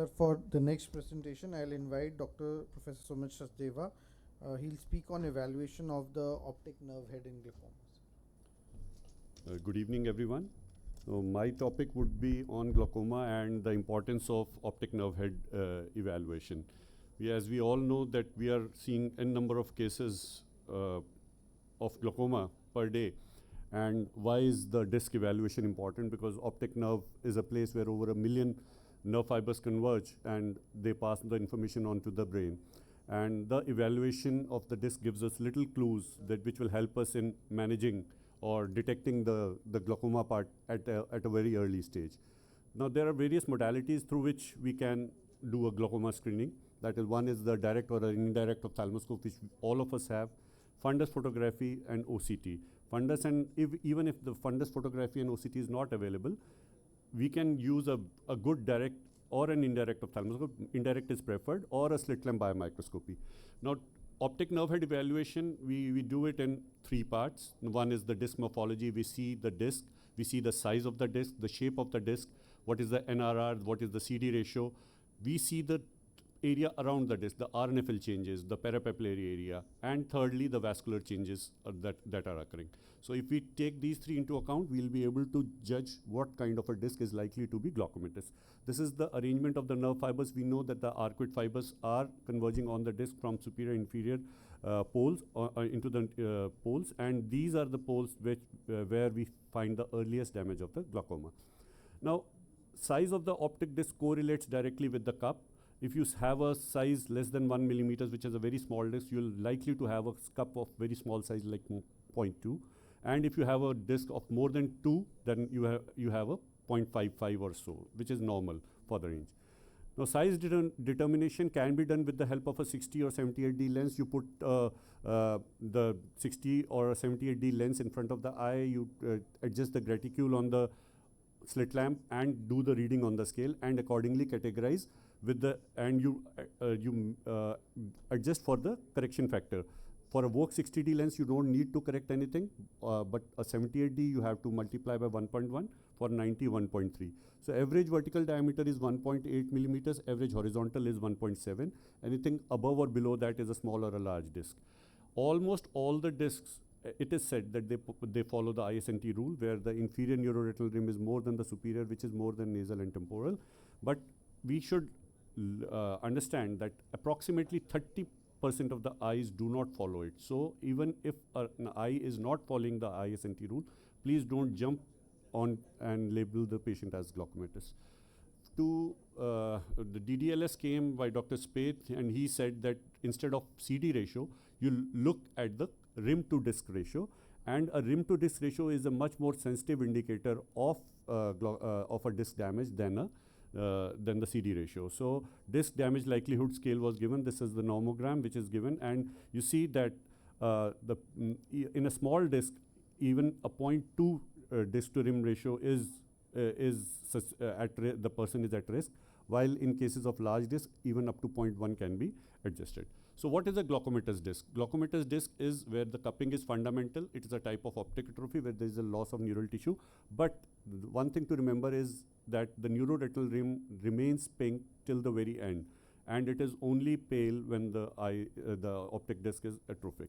For the next presentation, I'll invite Dr. Professor Sumit SACHDEVA. He'll speak on evaluation of the optic nerve head in glaucoma. Good evening, everyone. So my topic would be on glaucoma and the importance of optic nerve head evaluation. As we all know that we are seeing a number of cases of glaucoma per day. And why is the disc evaluation important? Because optic nerve is a place where over 1 million nerve fibers converge and they pass the information on to the brain. And the evaluation of the disc gives us little clues that which will help us in managing or detecting the glaucoma part at a very early stage. Now, there are various modalities through which we can do a glaucoma screening. That is, one is the direct or an indirect ophthalmoscope, which all of us have, fundus photography, and OCT. Fundus, and even if the fundus photography and OCT is not available, we can use a good direct or an indirect ophthalmoscope. Indirect is preferred, or a slit lamp biomicroscopy. Now, optic nerve head evaluation, we do it in 3 parts. One is the disc morphology. We see the disc, we see the size of the disc, the shape of the disc, what is the NRR, what is the CD ratio. We see the area around the disc, the RNFL changes, the parapapillary area, and thirdly, the vascular changes that are occurring. So if we take these 3 into account, we'll be able to judge what kind of a disc is likely to be glaucomatous. This is the arrangement of the nerve fibers. We know that the arcuate fibers are converging on the disc from superior and inferior poles into the poles, and these are the poles where we find the earliest damage of the glaucoma. Now, size of the optic disc correlates directly with the cup. If you have a size less than 1 millimeters, which is a very small disc, you're likely to have a cup of very small size like 0.2. And if you have a disc of more than 2, then you have a 0.55 or so, which is normal for the range. Now, size determination can be done with the help of a 60 or 78D lens. You put the 60 or 78D lens in front of the eye, you adjust the graticule on the slit lamp and do the reading on the scale, and accordingly categorize with the, and you adjust for the correction factor. For a Vogue 60D lens, you don't need to correct anything, but a 78D you have to multiply by 1.1, for 90, 1.3. So average vertical diameter is 1.8 millimeters, average horizontal is 1.7. Anything above or below that is a small or a large disc. Almost all the discs, it is said that they follow the ISNT rule, where the inferior neuroretinal rim is more than the superior, which is more than nasal and temporal. But we should understand that approximately 30% of the eyes do not follow it. So even if an eye is not following the ISNT rule, please don't jump on and label the patient as glaucomatous. The DDLS came by Dr. Speth, and he said that instead of CD ratio, you look at the rim to disc ratio, and a rim to disc ratio is a much more sensitive indicator of a disc damage than the CD ratio. So disc damage likelihood scale was given. This is the nomogram which is given, and you see that in a small disc, even a 0.2 disc to rim ratio the person is at risk, while in cases of large disc, even up to 0.1 can be adjusted. So what is a glaucomatous disc? Glaucomatous disc is where the cupping is fundamental. It is a type of optic atrophy where there is a loss of neural tissue. But one thing to remember is that the neuroretinal rim remains pink till the very end, and it is only pale when the optic disc is atrophic.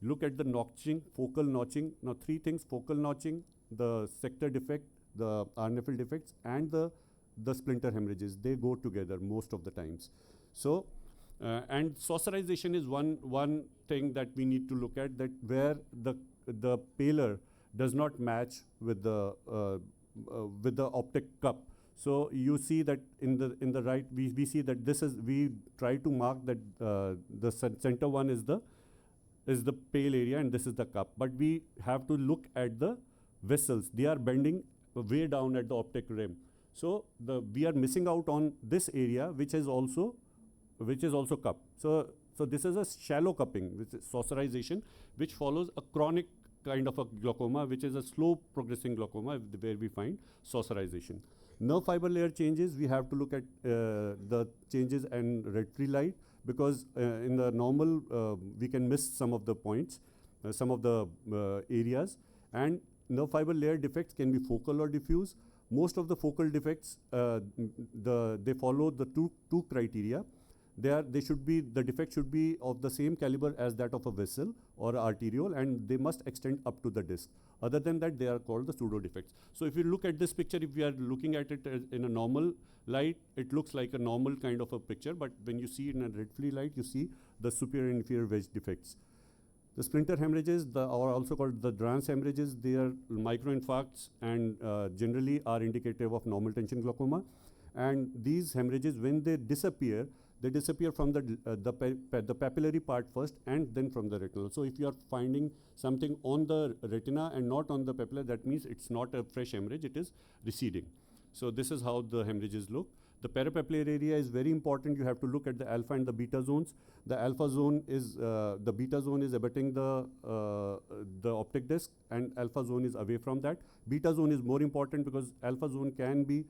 Look at the notching, focal notching. Now, 3 things: focal notching, the sector defect, the RNFL defects, and the splinter hemorrhages. They go together most of the times. So, and saucerization is one thing that we need to look at, that where the paler does not match with the optic cup. So you see that in the right, we see that we try to mark that the center one is the pale area and this is the cup. But we have to look at the vessels. They are bending way down at the optic rim. So we are missing out on this area, which is also cup. So this is a shallow cupping, which is saucerization, which follows a chronic kind of a glaucoma, which is a slow progressing glaucoma, where we find saucerization. Nerve fiber layer changes, we have to look at the changes in red-free light, because in the normal, we can miss some of the points, some of the areas. And nerve fiber layer defects can be focal or diffuse. Most of the focal defects, they follow the two criteria. The defect should be of the same caliber as that of a vessel or arteriole, and they must extend up to the disc. Other than that, they are called the pseudo defects. So if you look at this picture, if we are looking at it in a normal light, it looks like a normal kind of a picture, but when you see it in a red flea light, you see the superior and inferior wedge defects. The splinter hemorrhages, are also called the Drance hemorrhages. They are microinfarcts and generally are indicative of normal tension glaucoma. And these hemorrhages, when they disappear from the papillary part first and then from the retinal. So if you are finding something on the retina and not on the papilla, that means it's not a fresh hemorrhage, it is receding. So this is how the hemorrhages look. The peripapillary area is very important. You have to look at the alpha and the beta zones. The alpha zone is, the beta zone is abutting the optic disc, and alpha zone is away from that. Beta zone is more important because alpha zone can be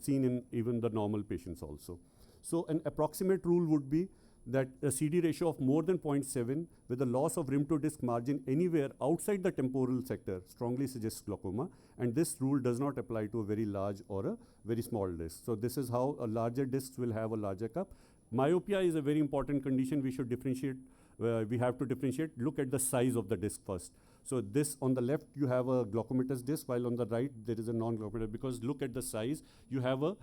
seen in even the normal patients also. So an approximate rule would be that a CD ratio of more than 0.7 with a loss of rim to disc margin anywhere outside the temporal sector strongly suggests glaucoma, and this rule does not apply to a very large or a very small disc. So this is how a larger discs will have a larger cup. Myopia is a very important condition. We should differentiate. We have to differentiate. Look at the size of the disc first. So this on the left you have a glaucomatous disc, while on the right there is a non-glaucomatous, because look at the size. You have a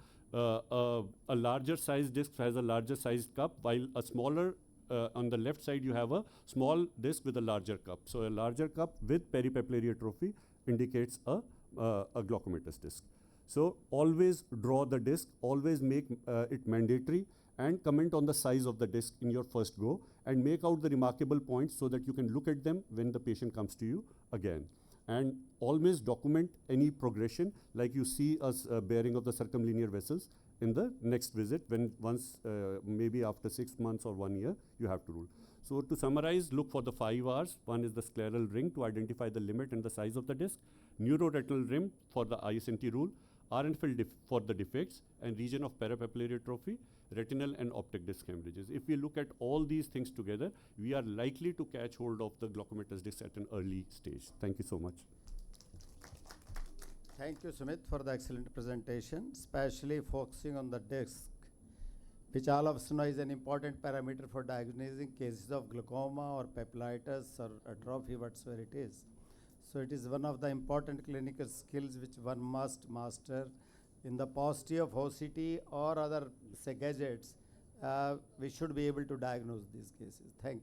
larger size disc has a larger sized cup, while a smaller on the left side you have a small disc with a larger cup. So a larger cup with peripapillary atrophy indicates a glaucomatous disc. So always draw the disc, always make it mandatory, and comment on the size of the disc in your first go, and make out the remarkable points so that you can look at them when the patient comes to you again. And always document any progression, like you see us bearing of the circumlinear vessels in the next visit, when once maybe after 6 months or 1 year you have to rule. So to summarize, look for the 5 R's. One is the scleral ring to identify the limit and the size of the disc, neuroretinal rim for the ISNT rule, RNFL for the defects, and region of peripapillary atrophy, retinal and optic disc hemorrhages. If we look at all these things together, we are likely to catch hold of the glaucomatous disc at an early stage. Thank you so much. Thank you, Sumit, for the excellent presentation, especially focusing on the disc, which all of us know is an important parameter for diagnosing cases of glaucoma or papillitis or atrophy, whatsoever it is. So it is one of the important clinical skills which one must master. In the paucity of OCT or other, say, gadgets, we should be able to diagnose these cases. Thank you.